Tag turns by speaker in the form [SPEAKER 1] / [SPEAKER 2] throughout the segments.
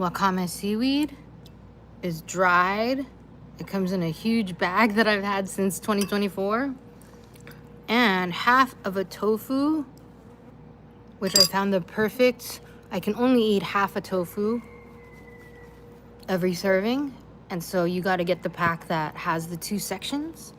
[SPEAKER 1] wakame seaweed is dried. It comes in a huge bag that I've had since 2024. And half of a tofu, which I found the perfect. I can only eat half a tofu every serving. And so you got to get the pack that has the 2 sections.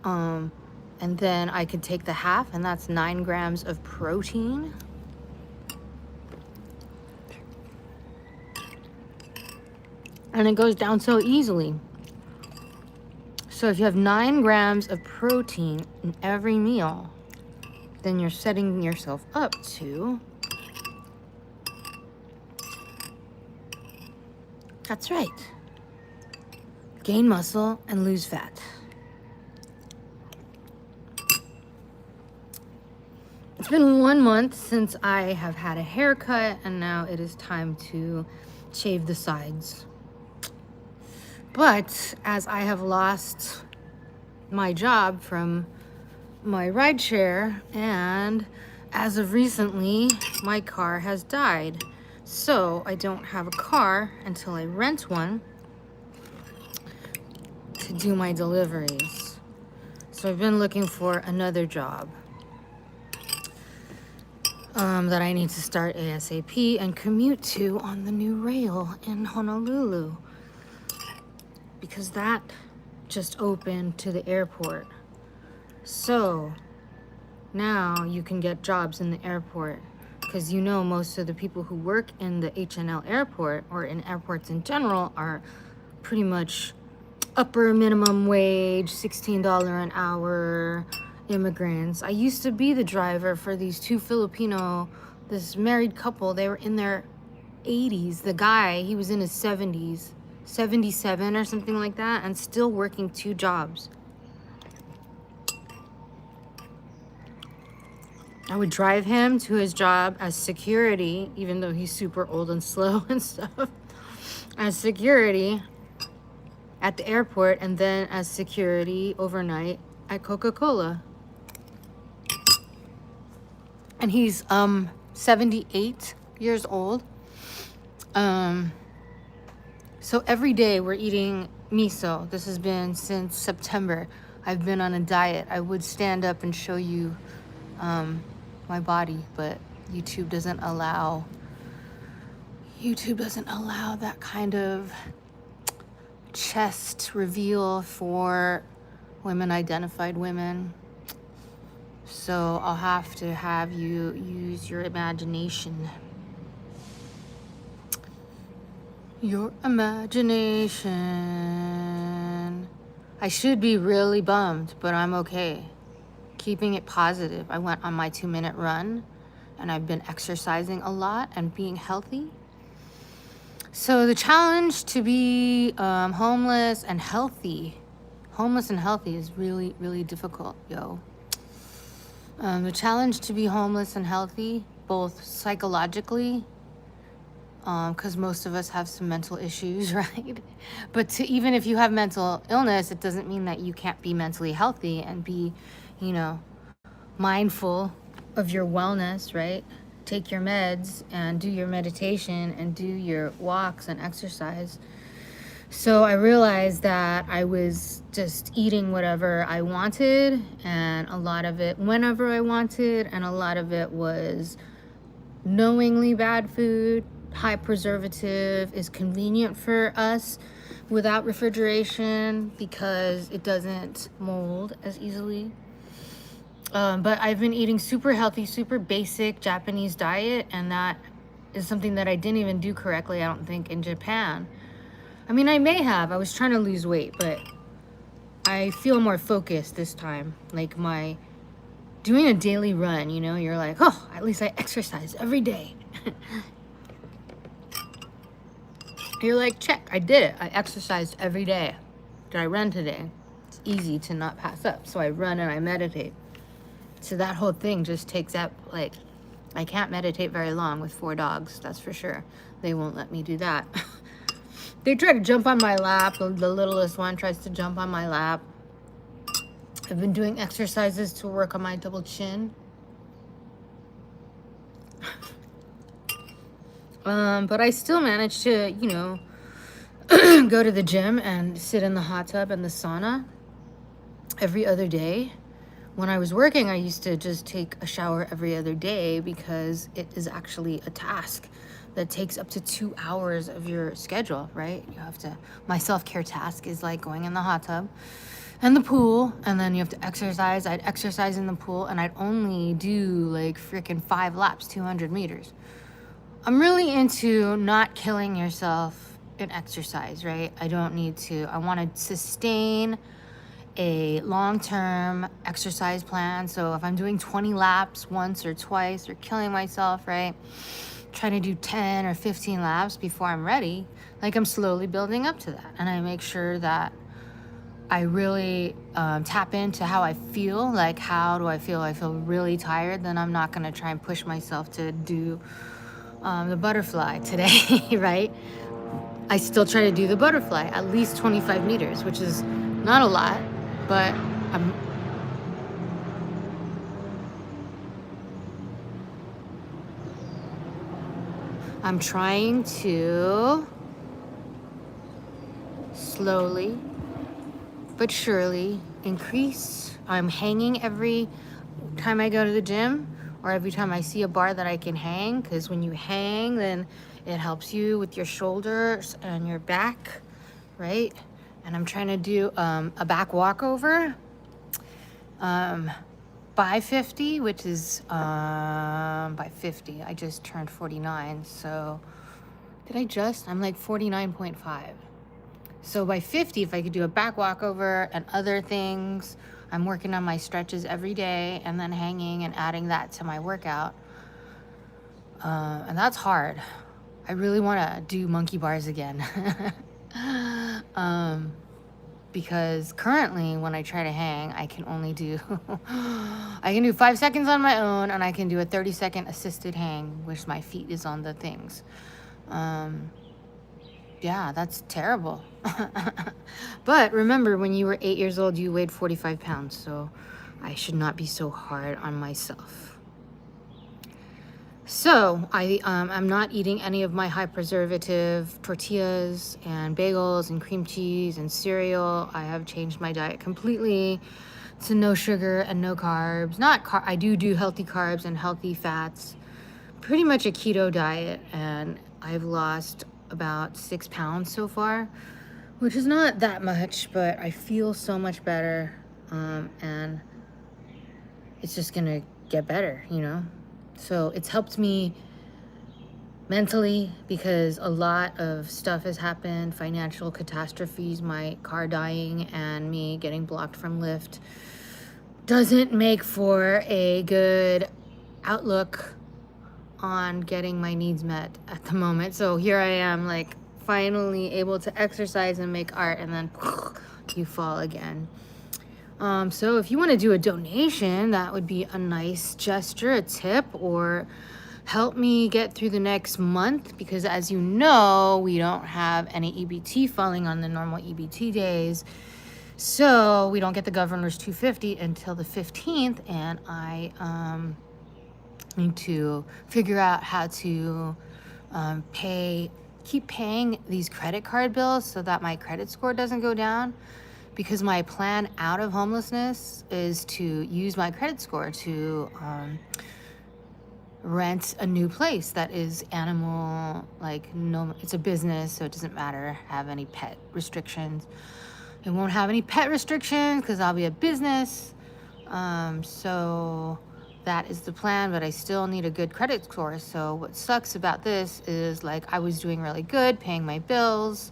[SPEAKER 1] And then I could take the half, and that's 9 grams of protein. And it goes down so easily. So if you have 9 grams of protein in every meal, then you're setting yourself up to, that's right, gain muscle and lose fat. It's been 1 month since I have had a haircut, and now it is time to shave the sides. But as I have lost my job from my rideshare, and as of recently, my car has died. So I don't have a car until I rent one to do my deliveries. So I've been looking for another job that I need to start ASAP and commute to on the new rail in Honolulu, because that just opened to the airport. So now you can get jobs in the airport, because you know most of the people who work in the H&L airport or in airports in general are pretty much upper minimum wage, $16 an hour immigrants. I used to be the driver for these 2 Filipino, this married couple. They were in their 80s. The guy, he was in his 70s, 77 or something like that, and still working 2 jobs. I would drive him to his job as security, even though he's super old and slow and stuff, as security at the airport, and then as security overnight at Coca-Cola. And he's 78 years old. So every day we're eating miso. This has been since September. I've been on a diet. I would stand up and show you my body, but YouTube doesn't allow that kind of chest reveal for women-identified women. So I'll have to have you use your imagination. Your imagination. I should be really bummed, but I'm okay. Keeping it positive. I went on my 2-minute run, and I've been exercising a lot and being healthy. So the challenge to be homeless and healthy is really, really difficult, yo. The challenge to be homeless and healthy, both psychologically, because most of us have some mental issues, right? But even if you have mental illness, it doesn't mean that you can't be mentally healthy and be, mindful of your wellness, right? Take your meds and do your meditation and do your walks and exercise. So I realized that I was just eating whatever I wanted, and a lot of it whenever I wanted, and a lot of it was knowingly bad food. High preservative is convenient for us without refrigeration because it doesn't mold as easily. But I've been eating super healthy, super basic Japanese diet, and that is something that I didn't even do correctly, I don't think, in Japan. I mean, I may have. I was trying to lose weight, but I feel more focused this time. Like doing a daily run, you're like, oh, at least I exercise every day. You're like, check, I did it. I exercised every day. Did I run today? It's easy to not pass up. So I run and I meditate. So that whole thing just takes up, I can't meditate very long with 4 dogs, that's for sure. They won't let me do that. They try to jump on my lap. The littlest one tries to jump on my lap. I've been doing exercises to work on my double chin. But I still manage to, go to the gym and sit in the hot tub and the sauna every other day. When I was working, I used to just take a shower every other day because it is actually a task that takes up to 2 hours of your schedule, right? My self-care task is like going in the hot tub and the pool, and then you have to exercise. I'd exercise in the pool, and I'd only do like freaking 5 laps, 200 meters. I'm really into not killing yourself in exercise, right? I don't need to. I want to sustain a long-term exercise plan. So if I'm doing 20 laps once or twice or killing myself, right? Trying to do 10 or 15 laps before I'm ready, like I'm slowly building up to that. And I make sure that I really tap into how I feel. Like, how do I feel? I feel really tired. Then I'm not going to try and push myself to do the butterfly today, right? I still try to do the butterfly at least 25 meters, which is not a lot, but I'm trying to slowly but surely increase. I'm hanging every time I go to the gym, or every time I see a bar that I can hang, because when you hang, then it helps you with your shoulders and your back, right? And I'm trying to do a back walkover by 50, which is by 50. I just turned 49, so I'm like 49.5. So by 50, if I could do a back walkover and other things, I'm working on my stretches every day and then hanging and adding that to my workout. And that's hard. I really want to do monkey bars again. Because currently when I try to hang, I can only do, I can do 5 seconds on my own, and I can do a 30-second assisted hang, which my feet is on the things. Yeah, that's terrible. But remember, when you were 8 years old, you weighed 45 pounds, so I should not be so hard on myself. So I'm not eating any of my high preservative tortillas and bagels and cream cheese and cereal. I have changed my diet completely to no sugar and no carbs. I do healthy carbs and healthy fats. Pretty much a keto diet, and I've lost about 6 pounds so far, which is not that much, but I feel so much better, and it's just gonna get better, So it's helped me mentally, because a lot of stuff has happened, financial catastrophes, my car dying and me getting blocked from Lyft doesn't make for a good outlook on getting my needs met at the moment. So here I am, like, finally able to exercise and make art, and then you fall again. So if you want to do a donation, that would be a nice gesture, a tip, or help me get through the next month, because as you know, we don't have any EBT falling on the normal EBT days. So we don't get the governor's $250 until the 15th, and I need to figure out how to keep paying these credit card bills so that my credit score doesn't go down, because my plan out of homelessness is to use my credit score to rent a new place that is it's a business, so it doesn't matter, have any pet restrictions. It won't have any pet restrictions because I'll be a business. So that is the plan, but I still need a good credit score. So what sucks about this is, like, I was doing really good, paying my bills,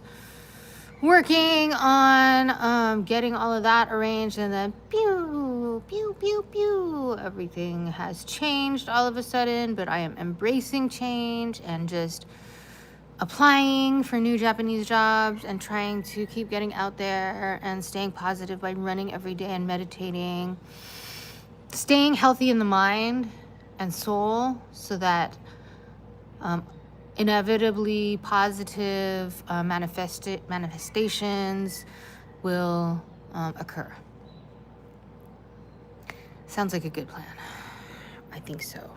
[SPEAKER 1] working on getting all of that arranged, and then pew, pew, pew, pew, everything has changed all of a sudden. But I am embracing change and just applying for new Japanese jobs and trying to keep getting out there and staying positive by running every day and meditating, staying healthy in the mind and soul, so that inevitably positive manifestations will occur. Sounds like a good plan. I think so.